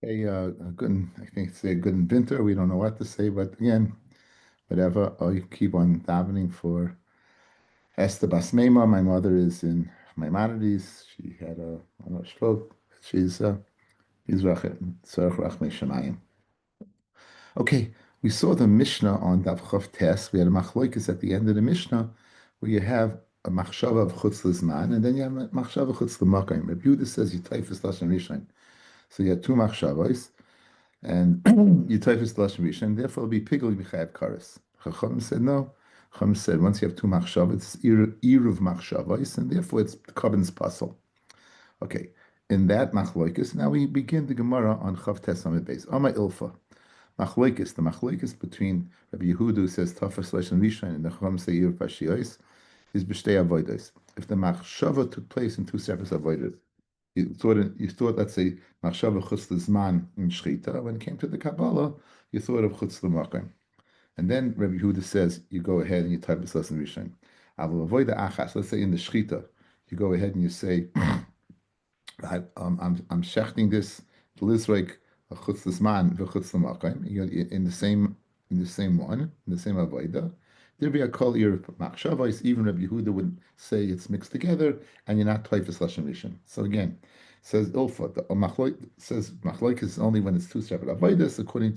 I think it's a good winter. We don't know what to say, but again, whatever. I keep on davening for Esther Basmema. My mother is in Maimonides. She had a stroke. She's Yizrach Tzarech Rachmei Shemayim. Okay, we saw the Mishnah on Daf Chof Tes. We had a machloikis at the end of the Mishnah, where you have a machshava of chutz lizman, and then you have a machshava of chutz l'makayim. Rabbi Yehuda says you typhus lashon rishon. So you have two machshavos. And you typhus lashon rishon, and therefore it'll be pigul b'chayav kares. Chacham said no. Chacham said once you have two machshavos, it's iruv machshavos, and therefore it's the carbon's puzzle. Okay, in that machloikis, now we begin the Gemara on Chav Tes Amid Beis. Amar Ilfa. Machloikis, the machloikis between Rabbi Yehuda who says typhus lashon rishon and the Chacham say iruv pashiyos is b'shtei avodos. If the machshava took place in two separate avodos, you thought, let's say, machshava chutz l'zman in shchita. When it came to the Kabbalah, you thought of chutz l'makom. And then Rabbi Yehuda says you go ahead and you type this lesson rishon. Avol avoida achas. Let's say in the shchita, you go ahead and you say, I'm shechting this l'izrek chutz l'zman v'chutz l'makom. In the same one, in the same avoida. There'd be a kol ir machshavos. Even Rabbi Yehuda would say it's mixed together, and you're not typhus lashon rishon. So again, says Ilfa, the says machloik is only when it's two separate avodas. According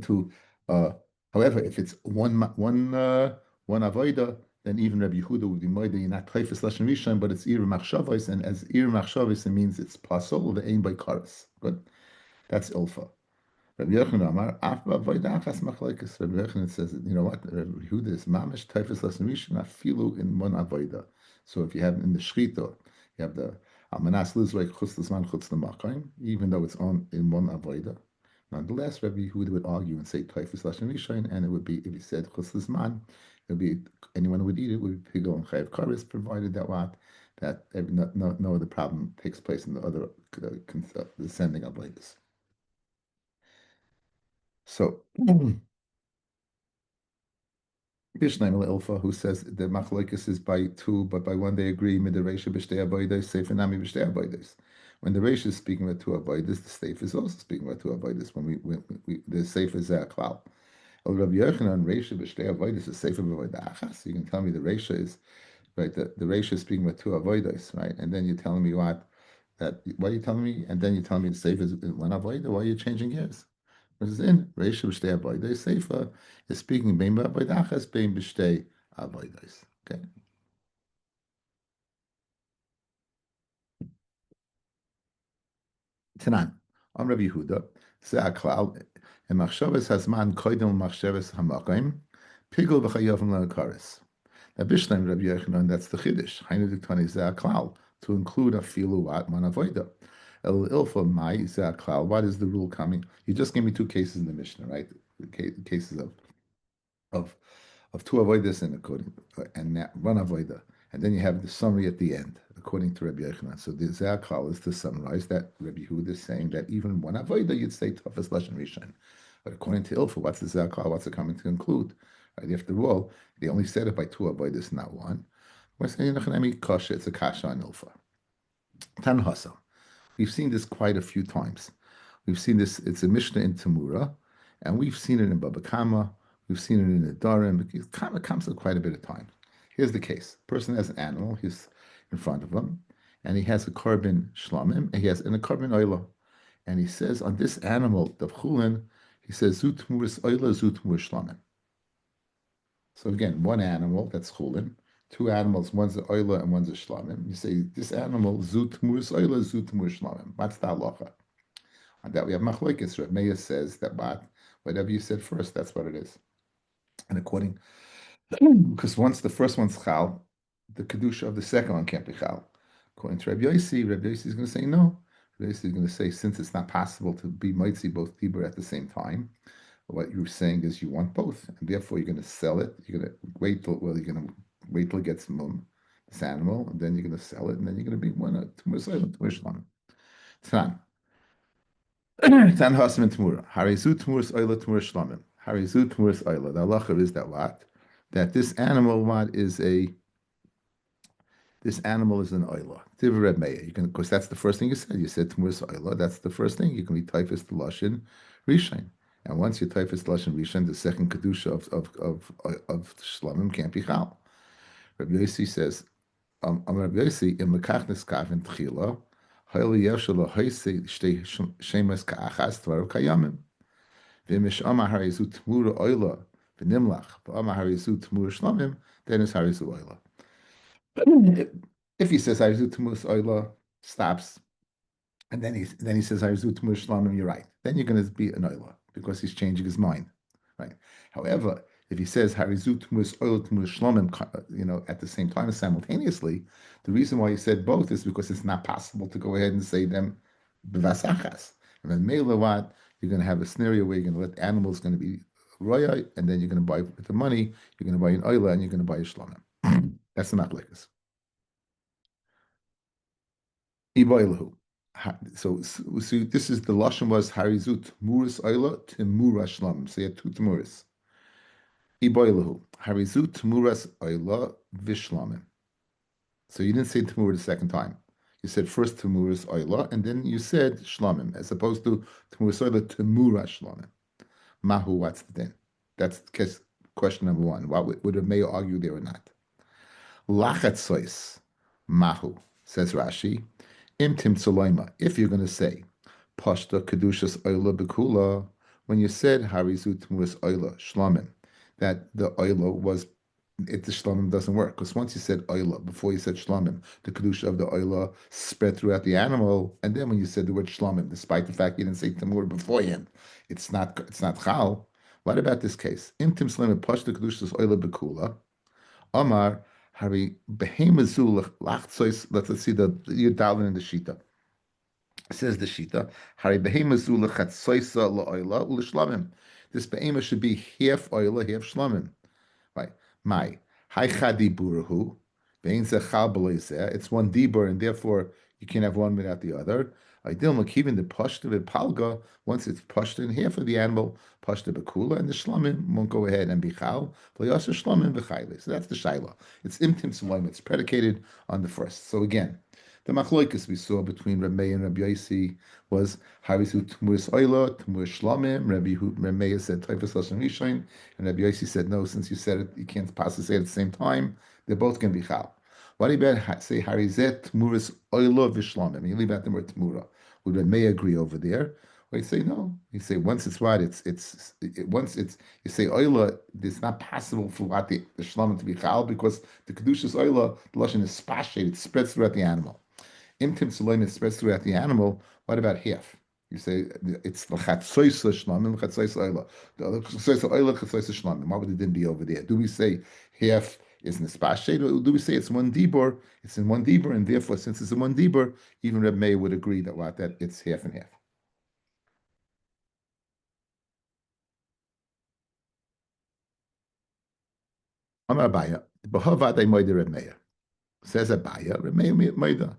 to, however, if it's one avoda, then even Rabbi Yehuda would be moida. You're not typhus lashon rishon, but it's ir machshavos, and as ir machshavos, it means it's pasol the ain by karas. Good, that's Ilfa. Rabbi Yochanan says, you know what? Rabbi Yehuda is mamish typhus lashon rishon afilu in one avoda. So if you have in the shchita, you have the almanas lizrek chutz l'zman chutz l'makayim, even though it's on in one avoda. Nonetheless, Rabbi Yehuda would argue and say typhus lashon rishon, and it would be if he said chutz l'zman, it would be anyone who would eat it would be pigul and chayav kares, provided that no other problem takes place in the other descending avodas. So, Bishnaim Ilfa, who says the machloikis is by two, but by one they agree, mid the Reisha b'shtei avodos, sefer nami b'shtei avodos. When the Reisha is speaking about two avodos, the sefer is also speaking about two avodos. When the sefer is a klal. El Rabbi Yochanan Reisha b'shtei avodos is sefer b'avodah achas. You can tell me the Reisha is right. The Reisha is speaking about two avodos, right? And then you're telling me what are you telling me? And then you tell me the sefer is one avodah. Why are you changing gears? Which is in Reisha b'shtei avodos. Sefer is speaking bein b'avodah bein b'shtei avodos. Okay. Tanan. On Rabbi Yehuda, ze aklal and machshavas hazman koidem machshavas hamakim pigul v'chayavim le'akaris. Now Bishlam Rabbi Yochanan, that's the chiddush. Hainu diktani ze aklal to include a filu what man avoida. El ilfa mai ze aklal. What is the rule coming? You just gave me two cases in the Mishnah, right? Cases of two avoidas and one avoida, and then you have the summary at the end, according to Rabbi Yochanan. So the Zakal is to summarize that Rabbi Yehuda is saying that even one avoida you'd say toughest lashon rishon, but according to Ilfa, what's the Zakal? What's it coming to include? Right? After all, they only said it by two avoidas, not one. We're saying kasha. It's a kasha on Ilfa. Tan Hasa. We've seen this quite a few times. We've seen this. It's a Mishnah in Tamura, and we've seen it in Baba Kama. We've seen it in the Darim. It comes with quite a bit of time. Here's the case. The person has an animal. He's in front of him, and he has a korban shlamim, and a korban oila. And he says on this animal, the chulin, he says zut muris oila, zut muris shlamim. So again, one animal, that's chulin. Two animals, one's a oila and one's a shlamim. You say this animal, zut muris oila, zut muris shlamim. What's the halacha? On that we have machlokes. Rav Meir says that whatever you said first, that's what it is. And because once the first one's chal, the kedusha of the second one can't be chal. According to Rabbi Yossi is going to say no. Rabbi Yossi is going to say since it's not possible to be mitzi both tibur at the same time, what you're saying is you want both, and therefore you're going to sell it. You're going to wait till it gets this animal, and then you're going to sell it, and then you're going to be one two shlamim. Tan hasim and tamura. Harizu tamuras oila tamur shlamim. Harizu tamuras oila. The halacha is that what? That this animal what is This animal is an oila. Divrei Reb Meir. You can, of course, that's the first thing you said. You said Tmuras oila. That's the first thing. You can be typhus to Lashon Rishon. And once you typhus to Lashon Rishon, the second kedusha of shlamim can't be chal. Rabbi Yossi says, Rabbi Yossi im lekachnes kavin tchila, ha'il yevshel ha'isei shtei shemes ka'achas tvaru kayamim. V'imish amar harizu tmura oila v'nimlach, v'amar harizu tmura shlamim, then it's harizu oila. If he says harizu tmura oila, stops, and then he says harizu tmura shlamim, you're right. Then you're going to be an oila because he's changing his mind, right? However, if he says harizut tmuras oil tmuras shlomim, at the same time simultaneously, the reason why he said both is because it's not possible to go ahead and say them b'vasachas. And then meilawat, you're going to have a scenario where you're going to let animals going to be roya, and then you're going to buy with the money, you're going to buy an oila, and you're going to buy a shlomim. That's the machlekes. Iboilahu. So this is the lashon was harizut muras oila timura shlomim. So you had two timuras. Iboilahu harizut tmuras oila vishlamim. So you didn't say tamura the second time. You said first tmuras oila, and then you said shlamim, as opposed to tmuras oila tamura shlamim. Mahu, what's the din? That's question number one. What would a mayor argue there or not? Lachat sois mahu, says Rashi. Imtim tzoloima. If you're going to say pashta kedushas oila bekula, when you said harizut tmuras oila shlamim, that the oila was, the shlamim doesn't work, because once you said oila before you said shlamim, the kedusha of the oila spread throughout the animal, and then when you said the word shlamim, despite the fact you didn't say tamur beforehand, it's not chal. What about this case? Imtim shlamim pashta kedushas oila bekula. Omar hari behemazul lachtsois. Let's see the you're dialing in the shita. Says the shita, hari behemazul lachatsoisa laoila ulishlamim. This be'ema should be half oila, half shlamim. Right? My hai chadiburahu ve'in zechal b'loiseh. It's one dibur, and therefore you can't have one without the other. Ideal makivin the pashta v'palga. Once it's pashta in half of the animal, pashta b'kula, and the shlamim won't go ahead and be chal. V'yasa shlamim v'chayle. So that's the shaila. It's imtim tzloim. It's predicated on the first. So again, the machloikus we saw between Rabbi and Rabbi Yossi was harizu tmuris oila, tmuris shlamim. Rabbi said typhus lashon rishon, and Rabbi Yossi said no. Since you said it, you can't possibly say it at the same time. They're both going to be chal. What do you about say harizet tmuris oila v'shlamim? You leave out the word tmura. Would Rabbi agree over there? Or you say no. You say once it's right, once it's you say oila. It's not possible for what the shlamim to be chal because the kedushas oila, the lashon is spashate. It spreads throughout the animal. Imtim tzoloim, it spreads throughout the animal. What about half? You say it's l'chatzoisa shlamim, l'chatzoisa oila. The l'chatzoisa oila, l'chatzoisa shlamim. What would the din be over there? Do we say half is nespashet, or do we say it's one dibur? It's in one dibur, and therefore, since it's in one dibur, even Reb Meir would agree that it's half and half. Amar Abaya, b'havadei moide Reb Meir. Says Abaya, Reb Meir moide.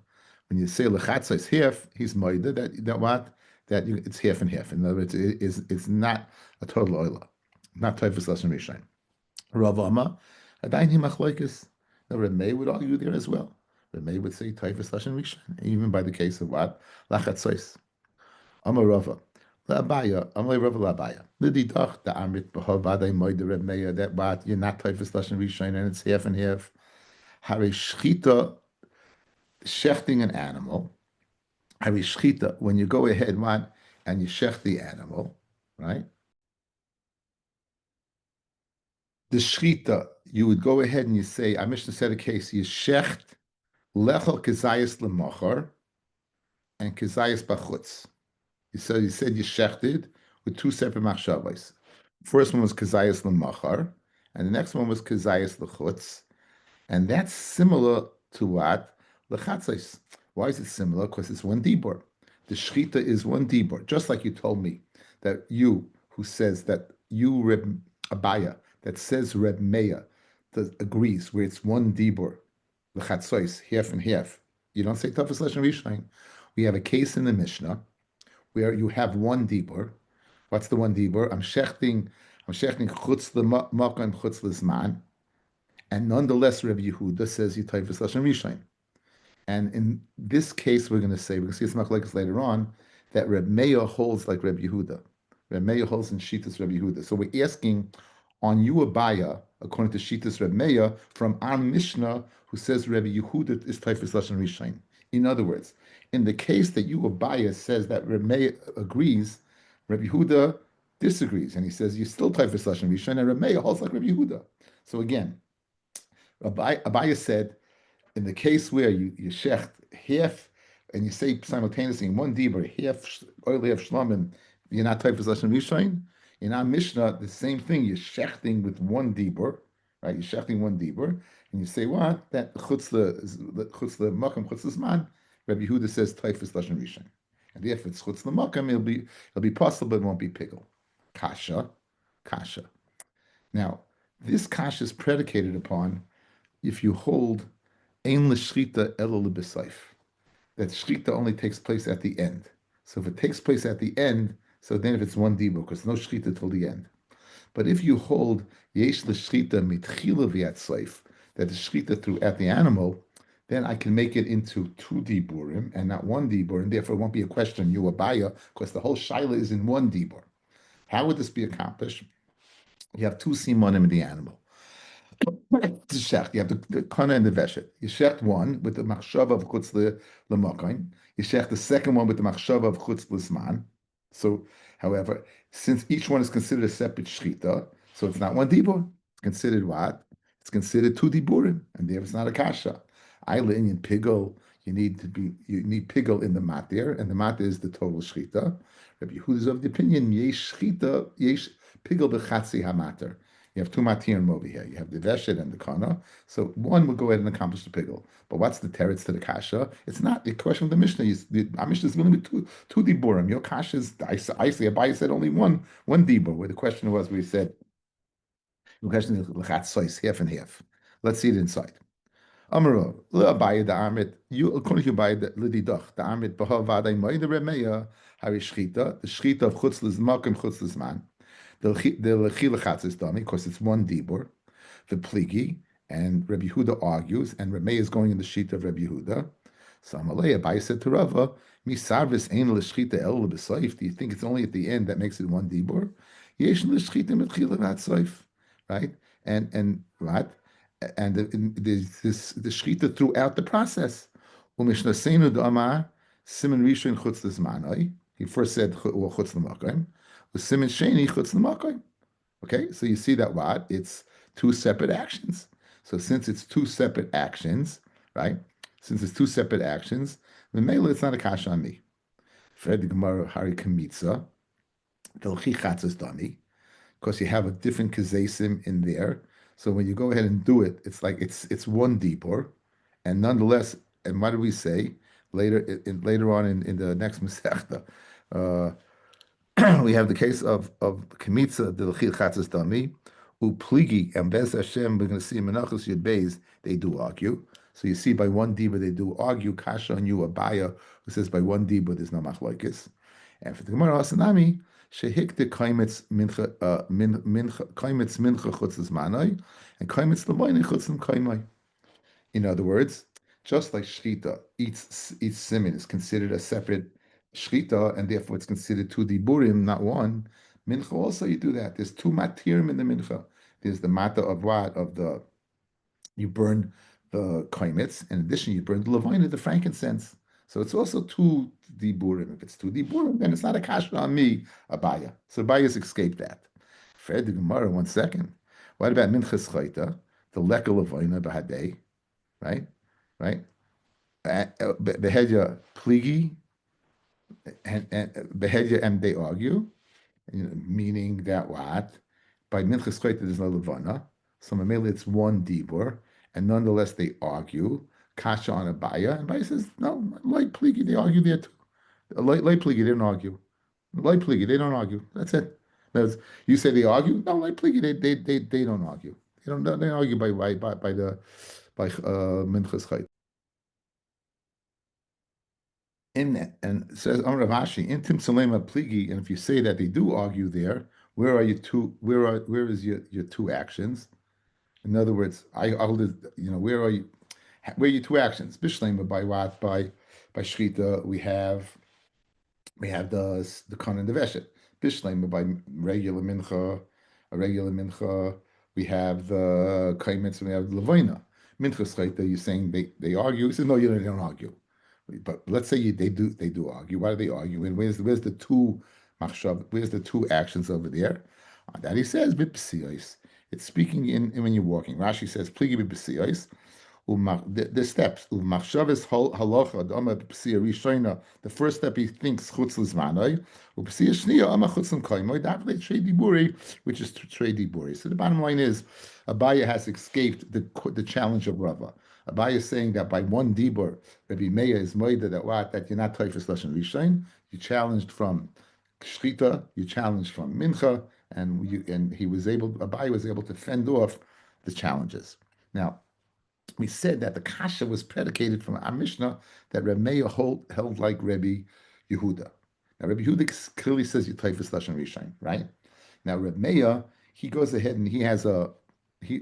When you say lechatza is half, he's moida it's half and half. In other words, it's not a total oila, not typhus lashon rishon. Rav Amma, adayin hi machlokes. Now Reb Meir would argue there as well. Reb Meir would say typhus lashon rishon, even by the case of what lachatzos. Amar Rava. L'abaya, Amar Rava l'abaya. L'didach the Amrit b'havadei moida Reb Meir that what you're not typhus lashon rishon and it's half and half. Hari shchita. Shechting an animal, shchita, when you go ahead and you shech the animal, right? The shchita, you would go ahead and you say, I Mishnah said a case, you shecht lechol kezayis lemachar and kezayis bachutz. You said you shechted with two separate machshavos. First one was kezayis lemachar, and the next one was kezayis lechutz, and that's similar to what? Lechatzos. Why is it similar? Because it's one dibur. The shchita is one dibur. Just like you told me that you, who says that you Reb Abaya, that says Reb Meir, agrees where it's one dibur, lechatzos, half and half. You don't say tafas lashon rishon. We have a case in the Mishnah where you have one dibur. What's the one dibur? I'm shechting chutz l'makan chutz l'zman. And nonetheless, Rabbi Yehuda says you typhus lashon rishon. And in this case, we're going to see some machlokes later on that Reb Meir holds like Reb Yehuda. Reb Meir holds in Shitas Reb Yehuda. So we're asking on you Abaya, according to Shitas Reb Meir, from our Mishnah, who says Reb Yehuda is Taifas Lashon Rishon. In other words, in the case that you Abaya says that Reb Meir agrees, Reb Yehuda disagrees, and he says you're still Taifas Lashon Rishon, and Reb Meir holds like Reb Yehuda. So again, Abaya said in the case where you shecht half and you say simultaneously in one dibur half oily of shlamim, you're not type of lashon rishon. In our Mishnah, the same thing. You're shechting with one dibur, right? You're shechting one dibur, and you say what that chutz the makam chutz the zman. Rabbi Yehuda says type of lashon rishon, and if it's chutz the makam, it'll be possible, but it won't be pickle. Kasha, kasha. Now, this kasha is predicated upon if you hold ein l'shchita elo l'b'seif, that shchita only takes place at the end. So if it takes place at the end, so then if it's one dibur, because no shchita till the end. But if you hold yesh l'shchita mitchila v'yatseif, that the shchita throughout the animal, then I can make it into two diburim and not one dibur, and therefore it won't be a question you abaya, because the whole shaila is in one dibur. How would this be accomplished? You have two simonim in the animal. The shecht. You have the kana and the veshet. You shecht one with the machshava of chutz l'makoin. You shecht the second one with the machshava of chutz l'zman. So, however, since each one is considered a separate shchita, so it's not one dibur. It's considered what? It's considered two diburim, and therefore it's not a kasha. Eilin in pigel, you need pigel in the matir, and the matir is the total shchita. Rabbi Yehuda is of the opinion yesh shchita yesh pigel b'chatzi hamatir. You have two matirim over here. You have the veshet and the kana. So one would go ahead and accomplish the pigel. But what's the teretz to the kasha? It's not the question of the Mishnah. Our Mishnah is going to be two diburim. Your kasha is, I say, Abai said only one dibur, where the question was, we said, the question is, half and half. Let's see it inside. Amaro, Abai the Amit, you according to Abai the Lididach, the Amit Bahav Vadai Moed the Remeya, Hari Shchita, the Shchita of Chutz Lizmak and Chutz Lizman. The lechilachatz is done because it's one dibur, the pligi, and Rabbi Yehuda argues, and Rameh is going in the sheet of Rabbi Yehuda. So Amalei Abai said to Rava, "Misarvis ein l'shchita el b'soif." Do you think it's only at the end that makes it one dibur? Yesh l'shchita mitchila v'atsoif, right? And what? And there's the shchita throughout the process. Umishnasenu d'amar siman rishon chutz l'zmanoi. He first said chutz l'makom. Siman sheni chutz l'makom. Okay, so you see that what? It's two separate actions. So since it's two separate actions, right? Since it's two separate actions, then maybe it's not a kasha on me. Fred the Gemara Hari Kamitza, the L'chichatz dani, because you have a different kazesim in there. So when you go ahead and do it, it's like it's one dibur, and nonetheless, and what do we say later on in the next Masechta? We have the case of Kemitza, the L'chil Chatzas Dami, Upligi, and Bez Hashem, we're going to see in Menachos Yud Beis, they do argue. So you see by one dibur they do argue, Kasha on you, Abaya, who says by one dibur there's no machlokes. And for the Gemara Hasanami, Shehik the Kaimitz Mincha, Kaimitz Mincha Chutzes Manai, and Kaimitz Lavoine Chutzem Kaimai. In other words, just like Shchita, each siman is considered a separate shchita, and therefore it's considered two diburim, not one. Mincha also you do that. There's two matirim in the mincha. There's the matter of what? You burn the kaimitz. In addition, you burn the levine, the frankincense. So it's also two diburim. If it's two diburim, then it's not a kasha on me, Abaya. So Abaya's escaped that. Fred the Gemara, 1 second. What about minchas chayta? The leka levine b'hadei, right? Right? Behedya pligi, and Behedya, and they argue, meaning that what? By Minchas Chayta there's no Levana, so Mamela it's one Dibur, and nonetheless they argue, Kasha on Abaya, and Abaya says, no, light pligi, they argue there too. Light pligi, they don't argue. Light pligi, they don't argue. That's it. You say they argue? No, light pligi, they don't argue. They argue by Minchas Chayta. And it says Amar Ravashi, Intim Salema Pligi, and if you say that they do argue there, where is your two actions? In other words, I'll where are you? Where you two actions. Bishlema by what? By Shchita, we have the Kon and the Veshet. Bishlema by regular mincha, a regular mincha. We have the Kaimitz, and we have the Levina. Mincha Shchita, you're saying they argue. He says, no, they don't argue. But let's say they do argue. Why do they argue? And where's the two machshav? Where's the two actions over there? That he says b'psiyos. It's speaking in when you're walking. Rashi says pligi b'psiyos. The steps. Umachshavas halacha dama b'psiya rishona. The first step he thinks chutz l'zmanoi. B'psiya shniya ama chutz l'koimoy. Davle trei diburi, which is trei diburi. So the bottom line is, Abaya has escaped the challenge of Rava. Abaya is saying that by one dibur, Rabbi Meir is moida that you're not toifus lashon rishon. You challenged from shchita. You challenged from mincha, and he was able. Abaya was able to fend off the challenges. Now, we said that the kasha was predicated from our Mishnah that Rabbi Meir held like Rabbi Yehuda. Now, Rabbi Yehuda clearly says you taifus lashon rishon, right? Now, Rabbi Meir, he goes ahead and he has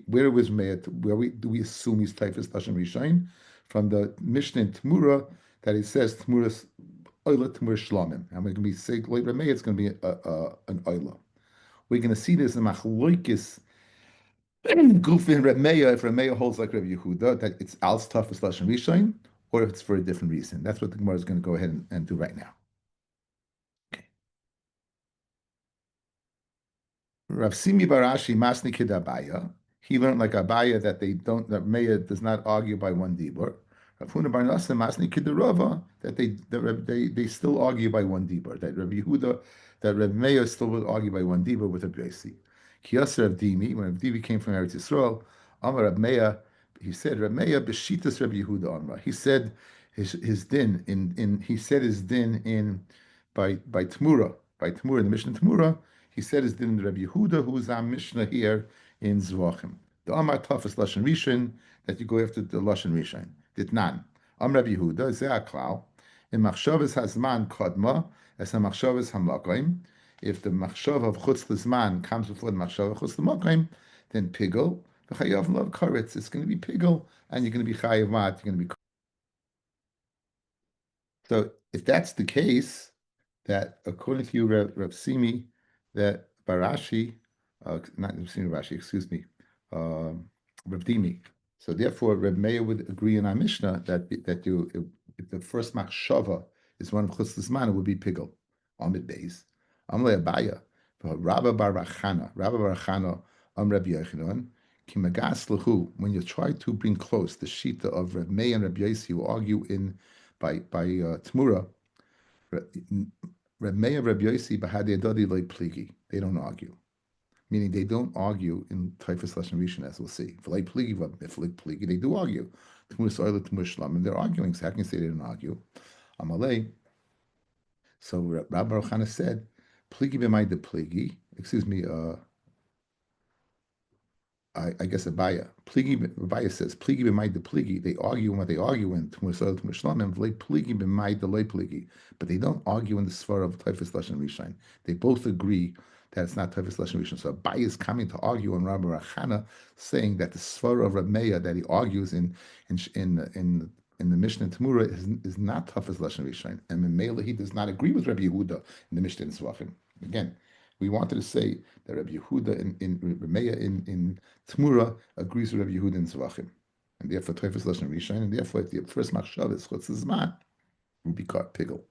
where was Meir? Do we assume he's taifus lashon rishon? From the Mishnah in Tmura that it says Tmura's oila Tmur shlamim, and we're going to be saying like Rabbi Meir, it's going to be an oila. We're going to see this in Machloikis. Gufin Reb Meir, if Reb Meir holds like Reb Yehuda, that it's als tafas lashon rishon, or if it's for a different reason. That's what the Gemara is going to go ahead and do right now. Okay. Rav Simi Barashi Masni Kid Abaya. He learned like Abaya that Meir does not argue by one dibur. Rav Huna Bar Nasa Masni Kid Rava that they still argue by one dibur. That Reb Yehuda, that Reb Meir still will argue by one dibur with a Yossi. Kiyasser of Dimi, when Rav Dimi came from Eretz Yisrael, Amar Rab Meir, he said, Rab Meir b'shitas Rab Yehuda Amra. He said his din in by Tmura, the Mishnah Tmura. He said his din in Rab Yehuda, who is our Mishnah here in Zevachim. The Amar Tafas Lashon Rishon, that you go after the Lashon Rishon. Ditnan. Amar Rab Yehuda, Zeh Aklau, in Machshavas Hazman Kodma, as a Machshavas Hamakoim. If the machshav of chutz l'zman comes before the machshav of chutz l'makom, then pigel v'chayav love karetz. It's going to be pigel, and you're going to be chayav mat. You're going to be. So if that's the case, that according to you, Rav Simi, that Barashi, not Rav Simi Barashi, excuse me, Rav Dimi. So therefore, Rav Meir would agree in our Mishnah that if the first machshava is one of chutz l'zman, it would be pigel on mid base. Amle Abaya, Rabbi Bar Chana, Rabbi Yochanan, Kimagas Lahu. When you try to bring close the shita of Reb Meir and Reb Yossi, who argue by Tmura, Reb Meir and Reb Yossi Bahadi Adadi Loi Pligi. They don't argue, meaning they don't argue in Taifas Lashon Rishon, as we'll see. If Loi Pligi, they do argue. Tmur Soila, Tmur Shlam, and they're arguing. So how can you say they don't argue? Amalei. So Rabbi Bar Chana said, Pligi b'may de pligi. Excuse me. I guess Abaya. Abaya says pligi b'may de pligi. They argue in what they argue in Tmusal Tmushlamim. V'lei pligi b'may de lei pligi. But they don't argue in the svara of Taifas Lashon Rishon. They both agree that it's not Taifas Lashon Rishon. So Abaya is coming to argue on Rabbi Rachana, saying that the svara of Reb Meir that he argues in the Mishnah in Tmura is not Taifas Lashon Rishon, and Memela he does not agree with Rabbi Yehuda in the Mishnah in Zevachim. Again, we wanted to say that Rabbi Yehuda in Rabbi Meir in Tmura agrees with Rabbi Yehuda in Zevachim, and therefore Taifas Lashon Rishon, and therefore if the first machshav is chutz zman, will be caught pigel.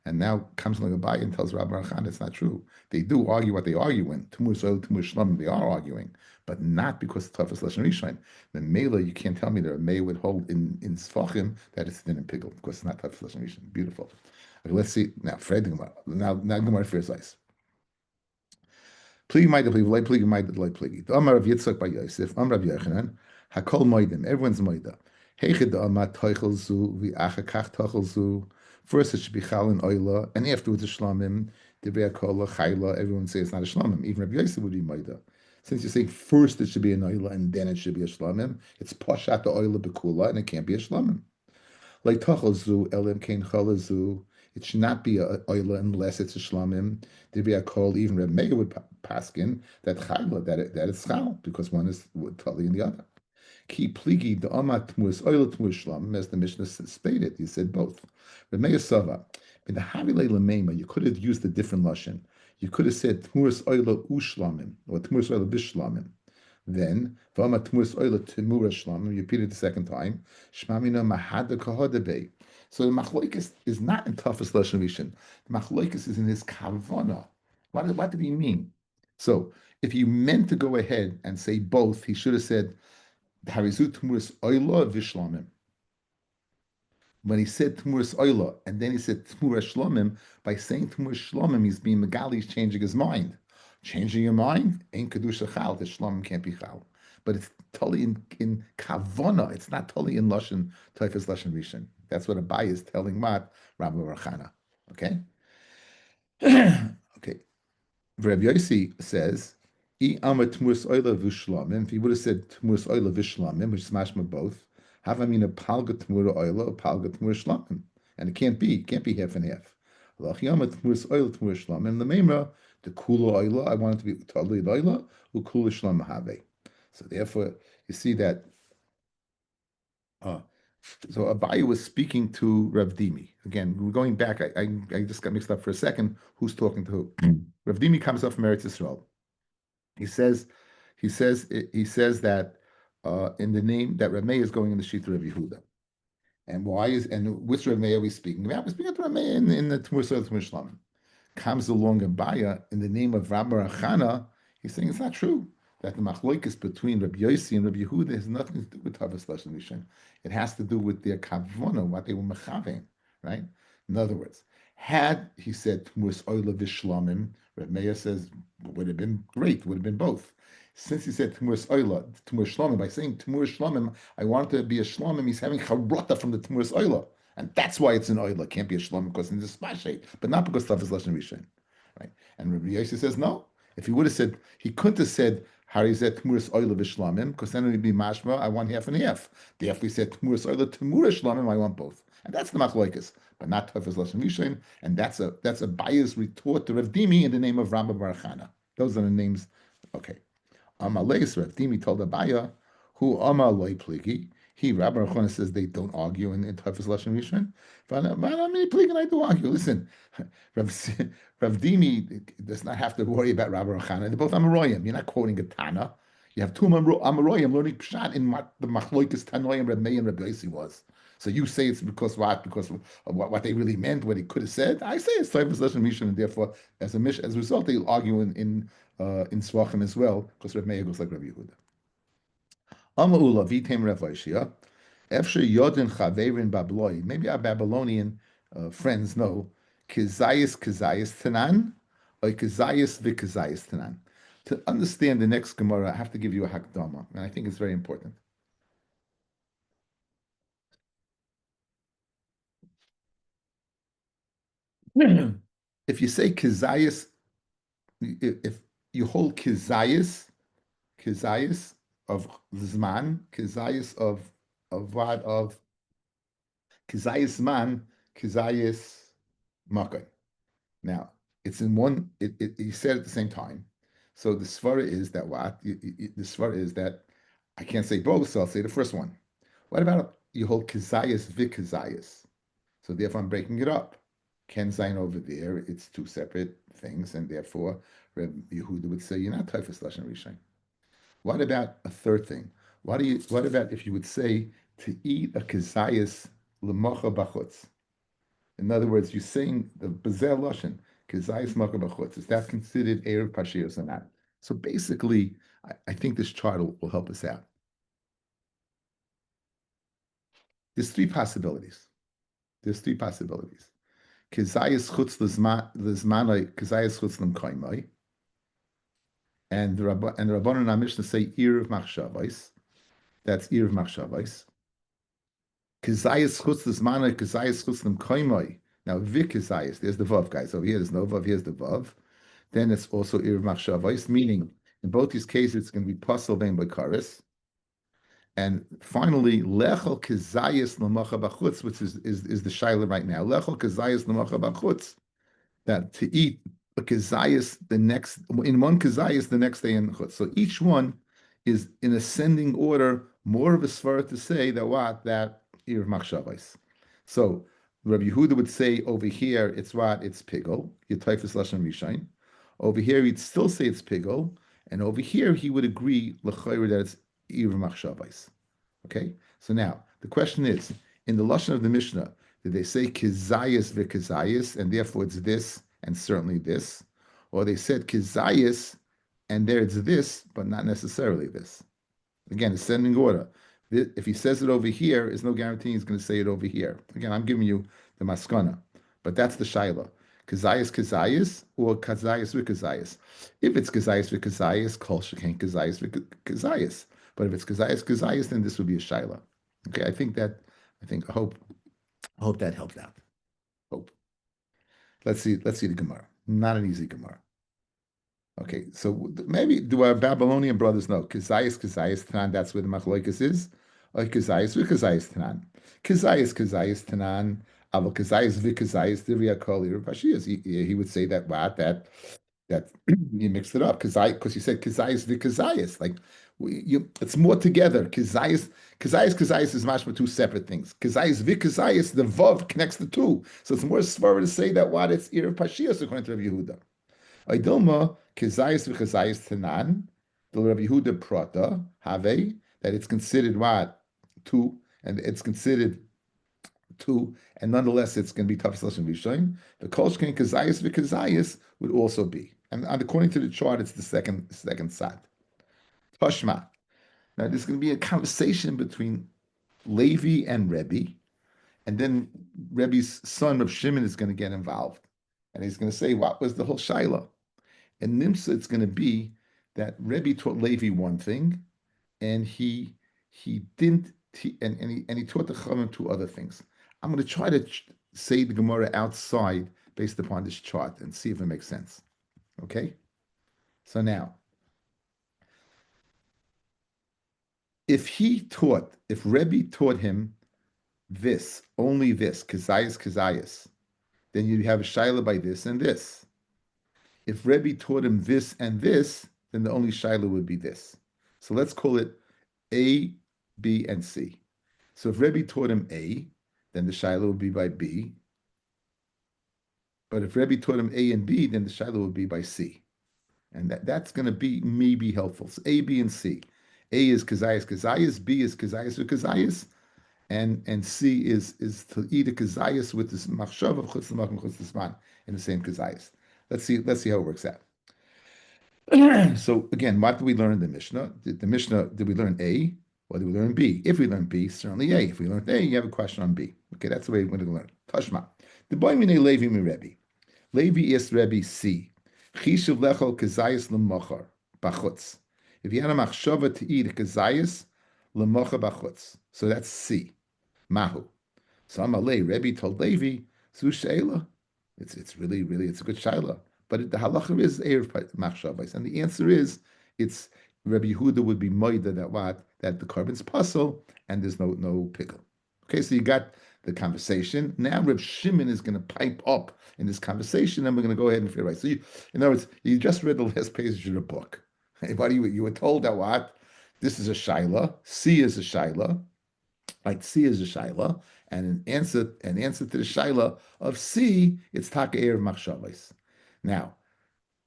And now comes like a Abai and tells Rabbi Rachan it's not true. They do argue what they argue in Tmur Soil, Tmur Shlam. They are arguing, but not because it's Tafas Lashon Rishon. The Mela, you can't tell me that a May would hold in Zevachim that it's din and pigel because it's not Tafas Lashon Rishon. Beautiful. Okay, let's see now. Fred Gemara. Now Gemara first ice. Pligi might pligi, lay pligi might lay pligi. The Amar of Yitzchak by Yosef, Amar of Yochanan, Hakol Moedim. Everyone's Moeda. Heichid the Amar Toichel Zu v'Achakach Toichel Zu. First it should be Chal and Oila, and afterwards a Shlamim. Divrei Kola Chayla. Everyone says it's not a Shlamim. Even Rabbi Yosef would be Moeda. Since you're saying first it should be an Oila and then it should be a Shlamim, it's Pashat the Oila Bekula and it can't be a Shlamim. Like Toichel Zu Elim Kain Chala Zu. It should not be a oila unless it's a shlamim. Divrei kol, even Reb Meir would paskin that chayla that it's chal because one is totally in the other. Ki pligi the amat tmus oil tmus shlam, as the Mishnah stated. He said both. But Sava, in the Havile Lamema, you could have used a different lashon. You could have said tmus oil ushlamim or tmus oil bishlamim. Then v'amat tmus oil timura shlamim. You repeat it the second time. Shmamina mahada kahadebe. So the machloikis is not in toughest lashon rishon. The machloikis is in his kavana. What did he mean? So if you meant to go ahead and say both, he should have said Harizut Tmuris Oila Vishlamim. When he said Tmuris Oila, and then he said Tmuris Shlomim, by saying Tmuris Shlomim, he's being Megali, he's changing his mind. Changing your mind ain't Kedusha Chal, the Shlomim can't be Chal. But it's totally in Kavona, it's not totally in Lashon, Taifas Lashon Rishon. That's what Abai is telling Mat, Rabbi Barachana. Okay? Okay. Rabbi Yossi says, if he would have said tmus oila v'shlamim, which is mashma both, have I mean a palga tmura oila, a palga tmura shlamim, and it can't be half and half. Lachiyama tmus oila tmura shlamim. The memra, the kula oila, I want it to be totally oila, who kula shlam have. So therefore, you see that. So Abaye was speaking to Rav Dimi. Again, we're going back. I just got mixed up for a second. Who's talking to who? Rav Dimi comes up from Eretz Yisrael. He says that in the name that Rav Meir is going in the Shita of Yehuda. And which Rav Meir are we speaking about? We're speaking about Rav Meir in the Tmur Soil Tmur Shlamim. Comes along Abaye in the name of Rabbi Achana. He's saying it's not true that the machloikis between Rabbi Yossi and Rabbi Yehuda has nothing to do with Tavas Lashon Rishon. It has to do with their kavona, what they were mechavein, right? In other words, had he said Tmur Oila Vishlamim, Rabbi Meir says would have been great, would have been both. Since he said Tmur Oila, Tmur Shlamim, by saying Tmur Shlamim, I want it to be a Shlamim, he's having charata from the Tmur Oila. And that's why it's an Oila. It can't be a Shlamim because it's a Spashay, but not because Tavas Lashon Rishon. Right? And Rabbi Yossi says, no. If he would have said, he couldn't have said, Harizet Tmuris Oila Bishlamim, because then it would be mashma, I want half and half. Therefore, he said Tmuris Oila Tmuris Shlamim, I want both. And that's the machloikas, but not Tafas Lashon Rishon. And that's a biased retort to Rav Dimi in the name of Rabbi Barachana. Those are the names. Okay. Amaleis Rav Dimi told Abaya, who Amalei Pligi. He, Rabbi Barachana, says they don't argue in Tafas Lashon Rishon. But I do argue. Listen, Rav Dimi does not have to worry about Rabbi Rochana. They're both Amoroyim. You're not quoting a Tana. You have two Amoroyim learning Pshat in what the Machloikas Tanoim, Reb Meir, and Reb Yossi was. So you say it's because what? Because of what they really meant, what he could have said. I say it's Taivas Lashon Rishon, and therefore, as a result, they'll argue in Zevachim as well, because Reb Meir goes like Reb Yehuda. Amaula Vitem Rav Oshia. Efshe Yodin Chaverin Babloi. Maybe our Babylonian friends know Kizayis Tanan or Kizayis Vikizayis Tanan. To understand the next Gemara, I have to give you a Hakdama, and I think it's very important. If you say Kizayis, if you hold Kizayis of Zman, Kizayis of what? Of Kizayis Man, Kizayis Makkah. Now, it's in one, you said at the same time. So the svara is that what? The svara is that I can't say both, so I'll say the first one. What about you hold Kizayas Vikizayas? So therefore I'm breaking it up. Ken Zayin over there, it's two separate things, and therefore Reb Yehuda would say you're not Taifas Lashon Rishon. What about a third thing? What about if you would say to eat a Kizayas L'mocha Bachutz? In other words, you're saying the Bezel Lashon, Kizayis Makkah B'chutz. Is that considered Erev Pashios or not? So basically, I think this chart will help us out. There's three possibilities. Kizayis Chutz L'zmanoi, Kizayis Chutz L'mkoimoi. And the Rabbanon and Mishnah say Erev Machshavos. That's Erev Machshavos. Kizayis Chutz L'zmanoi, Kizayis Chutz L'mkoimoi. Now, Vikizayis, there's the Vav, guys. Over here, there's no Vav, here's the Vav. Then it's also Erev Machshavos, meaning in both these cases, it's going to be Pasal Ben Bakaris. And finally, Lechel Kizayis L'macha B'chutz, which is the Shaila right now. Lechel Kizayis L'macha B'chutz, that to eat a Kizayis in one Kizayis the next day in Chutz. So each one is in ascending order more of a svara to say that what? That Erev Machshavos. So Rabbi Yehuda would say over here, it's what? It's Pigel. Yitaifus Lashon Rishon. Over here, he'd still say it's Pigel. And over here, he would agree, L'chayr, that it's Erev Machshavos. Okay? So now, the question is, in the Lashon of the Mishnah, did they say Kizayis v'Kizayis, and therefore it's this, and certainly this? Or they said Kizayis, and there it's this, but not necessarily this? Again, ascending order. If he says it over here, there's no guarantee he's going to say it over here. Again, I'm giving you the maskana, but that's the shaila. Kazayas or kazayas v'kazayas. If it's kazayas v'kazayas, kol shekain kazayas v'kazayas. But if it's kazayas, then this would be a shaila. Okay, I hope that helped out. Hope. Let's see the Gemara. Not an easy Gemara. Okay, so maybe do our Babylonian brothers know Kazayas Tanan? That's where the Machloikas is. Or Kazayas Tanan. Kazayas Tanan. Aval Kazayas Vikazayas Divya Koli Rapashiyas. He would say that that you mixed it up because you said Kazayas Vikazayas. Like it's more together. Kazayas is mashma two separate things. Kazayas Vikazayas, the vav connects the two, so it's more svara to say that what it's Erev Pashiyas according to Rabbi Yehuda. Aydilma Kazayas v'Kazayas Tanan, the Rabbi Yehuda Prata Have, that it's considered what? Two, and it's considered two, and nonetheless it's going to be Tafs Lashon Rishon. The Kolshkein Kazayas v'Kazayas would also be, and according to the chart, it's the second side. Toshma. Now there's going to be a conversation between Levi and Rebbe, and then Rebbe's son Reb Shimon is going to get involved, and he's going to say, "What was the whole shaila?" And Nimsa, it's going to be that Rebbe taught Levi one thing, and he didn't, and he taught the Chachamim two other things. I'm going to try to say the Gemara outside based upon this chart and see if it makes sense. Okay? So now, if Rebbe taught him this, only this, Kazayas, then you have a shaila by this and this. If Rebbe taught him this and this, then the only shaila would be this. So let's call it A, B, and C. So if Rebbe taught him A, then the shaila would be by B. But if Rebbe taught him A and B, then the shaila would be by C. And that's going to be maybe helpful. So A, B, and C. A is Kazayas, B is Kazayas, and C is to eat a Kazayas with this machshav of chutz l'makom chutz l'zman in the same Kazayas. Let's see how it works out. So again, what did we learn in the Mishnah? Did we learn A or did we learn B? If we learn B, certainly A. If we learned A, you have a question on B. Okay, that's the way we're going to learn. Tashma. The boy mine Levi mi Rebbe. Levi is Rebbe C. Chishuv lechol kazayis l'mochar bachutz. If you had a machshava to eat a kazayis l'mochar bachutz, so that's C. Mahu. So Amalei Rebbe told Levi, Zu sheila. It's really it's a good shaila. But the halacha is erev machshavos, and the answer is it's Rabbi Yehuda would be moida that the carbon's puzzle and there's no pickle. Okay, so you got the conversation. Now Reb Shimon is going to pipe up in this conversation, and we're going to go ahead and figure it out. So in other words, you just read the last page of the book. What you were told that this is a shaila, C is a shaila, right? C is a shaila, and an answer to the shaila of C, it's taka erev machshavos. Now,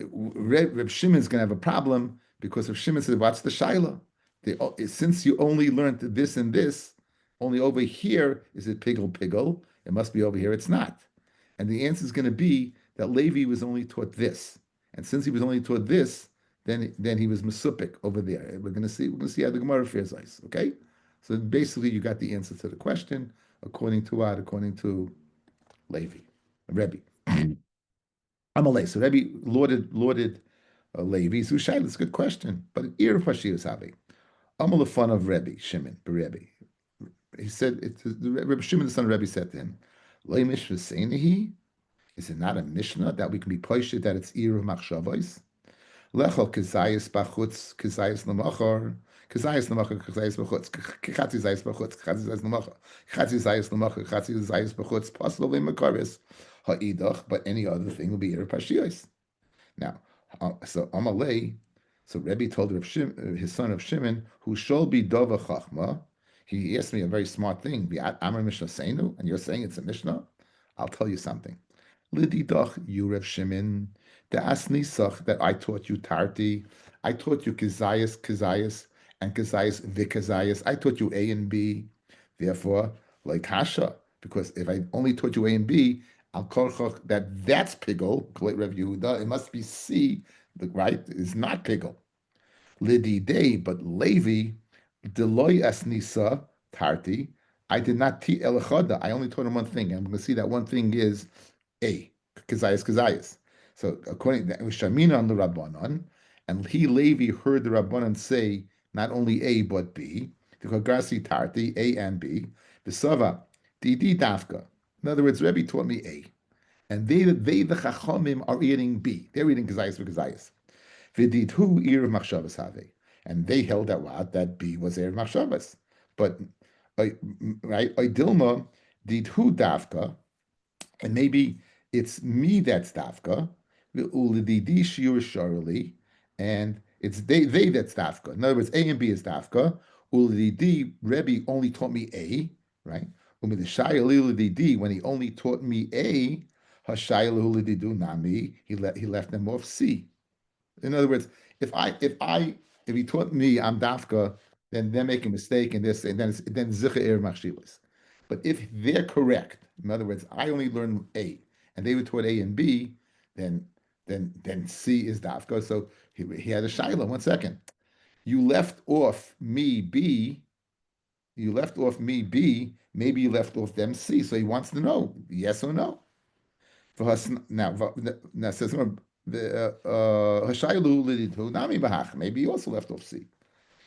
Reb Shimon is going to have a problem because Reb Shimon says, "What's the shaila? Since you only learned this and this, only over here is it piggle. It must be over here. It's not." And the answer is going to be that Levi was only taught this, and since he was only taught this, then he was mesupik over there. We're going to see how the Gemara fares ice. Okay, so basically you got the answer to the question according to what? According to Levi, Rebbe. Amalei. So Rebbe lauded Levi. So Shaila, it's a good question, but Ir Pashiyas Havi. Amal fun of Rebbe Shimon, Rebbe. He said, Rebbe Shimon, the son of Rebbe, said to him, "Lei mishvah seinahi? Is it not a mishnah that we can be poished that it's Ir of machshavos? Lechol kazayis bachutz, kazayis lamachar, kazayis bachutz, kachatzi zayis bachutz, kachatzi zayis lamachar, kachatzi zayis lamachar, kachatzi zayis bachutz, possible lemakaris ha'idach, but any other thing will be Ir Pashiyos." Now, so Amalei, So Rebbe told his son of Shimon, who shall be dova chachma. He asked me a very smart thing. Amar Mishnah Seinu, and you're saying it's a Mishnah? I'll tell you something. Lididach, you Reb Shimon, the asnisach that I taught you tarti. I taught you kizayas, and kizayas vikazayas. I taught you A and B. Therefore, like kasha, because if I only taught you A and B, I'll call that's pigol. Reb Yehuda. It must be C, right? It's not pigol. Lididei, but Levi, Deloy Asnisa Tarti. I did not teach Elachada. I only taught him one thing. I'm going to see that one thing is A, Kazayas. So according to Shamina on the Rabbanon, and he Levi heard the Rabbanon say not only A but B, the Kagarsi Tarti, A and B, the Sava, Didi Dafka. In other words, Rebbe taught me A. And they the Chachamim, are eating B. They're eating Kazayas. V'didhu ir machshavas have, and they held out that B was ir machshavas. But right, Dilma didhu dafka, and maybe it's me that's dafka. Ulididi shiur sharli, and it's they that's dafka. In other words, A and B is dafka. Ulididi Rebbe only taught me A, right? Ulididi when he only taught me A, hashayel ulididu nami he left them off C. In other words, if he taught me I'm dafka, then they're making a mistake in this, and then zicha er machshilas. But if they're correct, in other words, I only learned A, and they were taught A and B, then C is dafka. So he had a shaila. 1 second, you left off me B. You left off me B. Maybe you left off them C. So he wants to know yes or no. Now says the Hashaylu Lidhu Nami Bahach. Maybe he also left off C.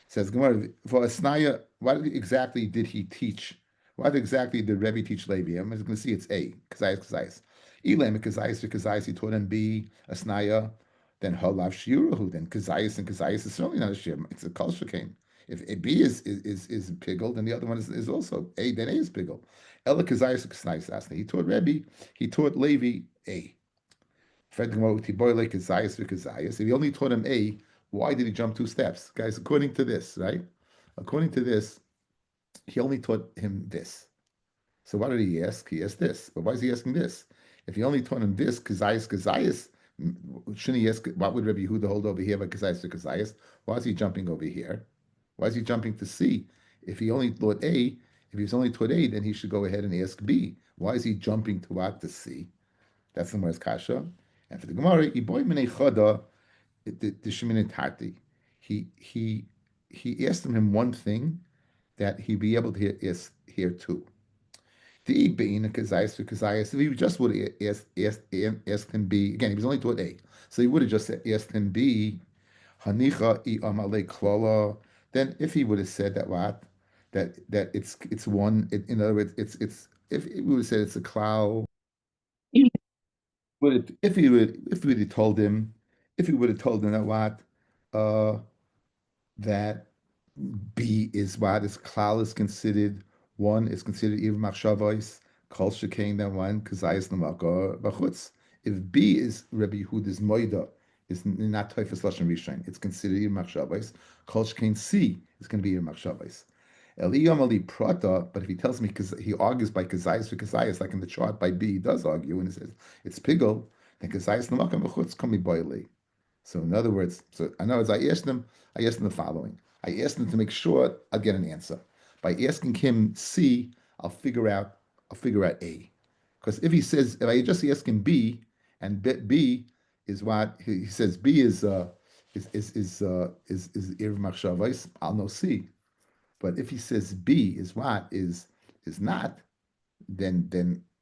Says Gemara for Asnaya. What exactly did he teach? What exactly did Rebbe teach Levi? I'm just going to see it's A. Kazayas. Elam Kazayas. He taught him B. Asnaya. Then Halav Shiurahu. Then Kazayas and Kazayas is certainly not a shir. It's a culture came. If a B is piggled, then the other one is also A. Then A is piggled. Ela Kazayas Kazayas. He taught Rebbe. He taught Levi A. If he only taught him A, why did he jump 2 steps? Guys, according to this, right? According to this, he only taught him this. So what did he ask? He asked this. But why is he asking this? If he only taught him this, Kazayas, shouldn't he ask, what would Rabbi Yehuda hold over here by Kazayas? Why is he jumping over here? Why is he jumping to C? If he only taught A, if he's only taught A, then he should go ahead and ask B. Why is he jumping to what? To C? That's the Gemara's kasha. And for the Gemara, Iboy Minei Chada, the Shemin Tarti. He asked him one thing that he'd be able to hear two. The Bein Kazayas for Kazayas. If he just would have asked him B, again, he was only taught A. So he would have just asked him B, Hanicha I Amale Klala. Then if he would have said that what? That it's one, in other words, it's if we would have said it's a cloud. If he would have told him, that what, uh, that B is what is klal is considered one is considered even machshavos kol shekain that one kazayis namaka b'chutz. If B is Rabbi Yehuda's moida is not toifas lashon rishon, it's considered even machshavos. Kol shekain C is going to be even machshavos. Eliyam Ali Prata, but if he tells me because he argues by Kazayas for Kazayas, like in the chart by B, he does argue and he says it's pigel, then Kazayas Namakam Bechutz Kami Boili. So in other words, I asked him the following. I asked him to make sure I'll get an answer. By asking him C, I'll figure out A. Because if I just ask him B, and B is what he says B is Irv Machshavais, I'll know C. But if he says B is what is not, then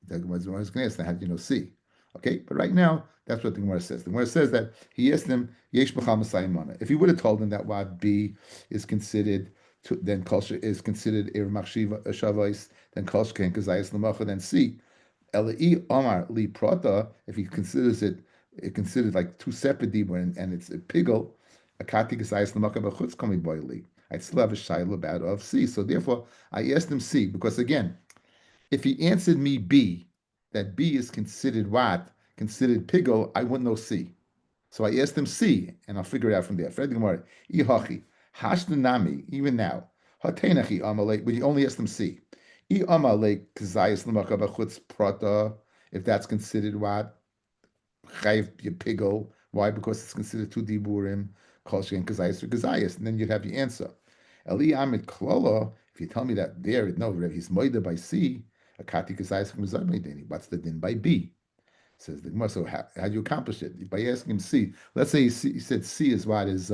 the Gemara is going to ask, how do you know C? Okay, but right now that's what the Gemara says. The Gemara says that he asked him Yesh B'chal Masayimana. If he would have told him that what B is considered, then Kolsha is considered Ir Machshiva Shavais, then Kolsha Ken Kazayas Lamacha, then C. Elai Omar Li Prata. If he considers it considered like 2 separate dibur and it's a pigel, a Kati Kazayas Lamacha B'chutz Kami Boili. I still have a shaila about of C. So therefore, I asked him C because again, if he answered me B, that B is considered what? Considered pigel, I wouldn't know C. So I asked him C, and I'll figure it out from there. Fred Gemara, Ihachi, Hashtanami, even now, Hatenachi Amalek, but you only asked him C. I Amalek Kazayas Lamaka Bachutz Prata, if that's considered what? Chayv Pigel. Why? Because it's considered two diburim, Kol Shen Kazayas or Kazayas, and then you'd have your answer. Eli Amit Klola, if you tell me that there, no, he's moida by C, Akati Kazayas Kumazar, what's the din by B? Says the Gemara. So how do you accomplish it? By asking him C. Let's say he said C is what is.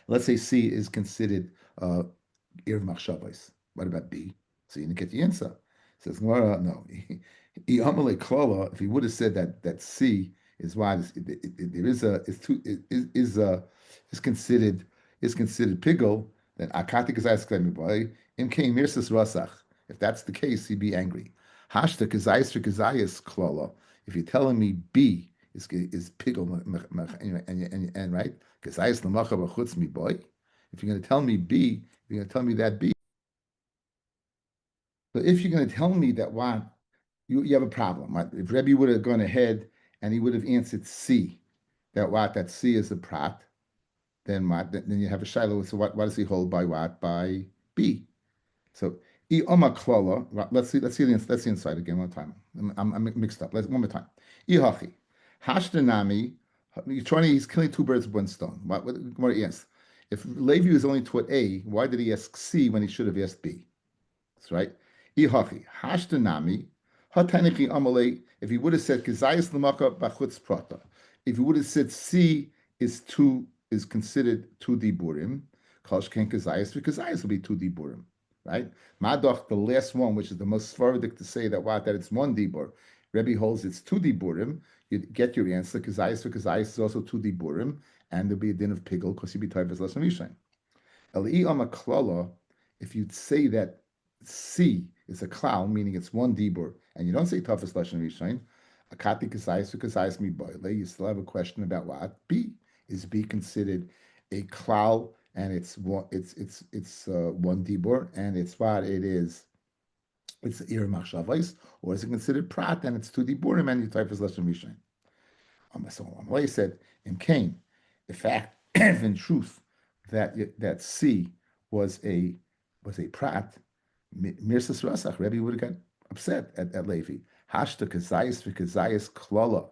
Let's say C is considered Ir Machshavos. What about B? So you didn't get the answer. Says Gemara, no. If he would have said that C is what is, there is a is considered pigel, then akatik is asking by im kain mirsas rasach. If that's the case, he'd be angry. Hashta kazayis for kazayis klala. If you're telling me B is pigel and right kazayis lamacha b'chutz mi boy. If you're going to tell me B, you're going to tell me that B. So if you're going to tell me that what you have a problem. Right? If Rabbi would have gone ahead and he would have answered C, that C is a prat, then what? Then you have a shiloh. So what does he hold by what? By B. So I oma klala. Let's see the inside again one time. I'm mixed up. One more time. Ihachi hashtanami. He's killing two birds with one stone. What he asks? If Levi was only taught A, why did he ask C when he should have asked B? That's right. Ihachi hashtanami. If he would have said Kazayas Lamaka Bachutz Prata, if he would have said C is considered two diburim, Kalshken Kazayas, because Kazayas will be two diburim, right? Madoch, the last one, which is the most svardic to say that it's one dibur. Rebbe holds it's two diburim. You get your answer. Kazayas for Kazayas is also two diburim, and there'll be a din of pigel because you'd be tied as lashon rishon. Eli Amaklala, if you'd say that C is a clown, meaning it's one dibur, and you don't say toughest lashon rishon, akati kazayis mi boile, you still have a question about what B is. B considered a clown, and it's one dibur, and it's what it is. It's ir machshavos, or is it considered prat, and it's two diburim, and you toughest lashon rishon. So Amalei said in Cain, the fact, if in truth that C was a prat. Mirsas Rasach, Rebbe would have got upset at Levi. Hashta Kazayis for Kazayis Klala.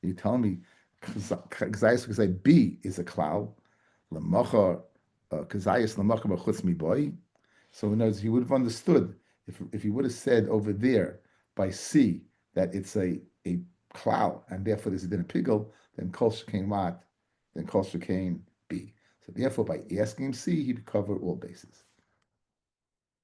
You tell me Kazayis for Kazayis B is a cloud. Lamacha Kazayis Lamacha B'chutz mi boy. So in other words, he would have understood if he would have said over there by C that it's a cloud and therefore there's a din of pigel, then Kol Shekain what? Then Kol Shekain B. So therefore, by asking him C, he'd cover all bases.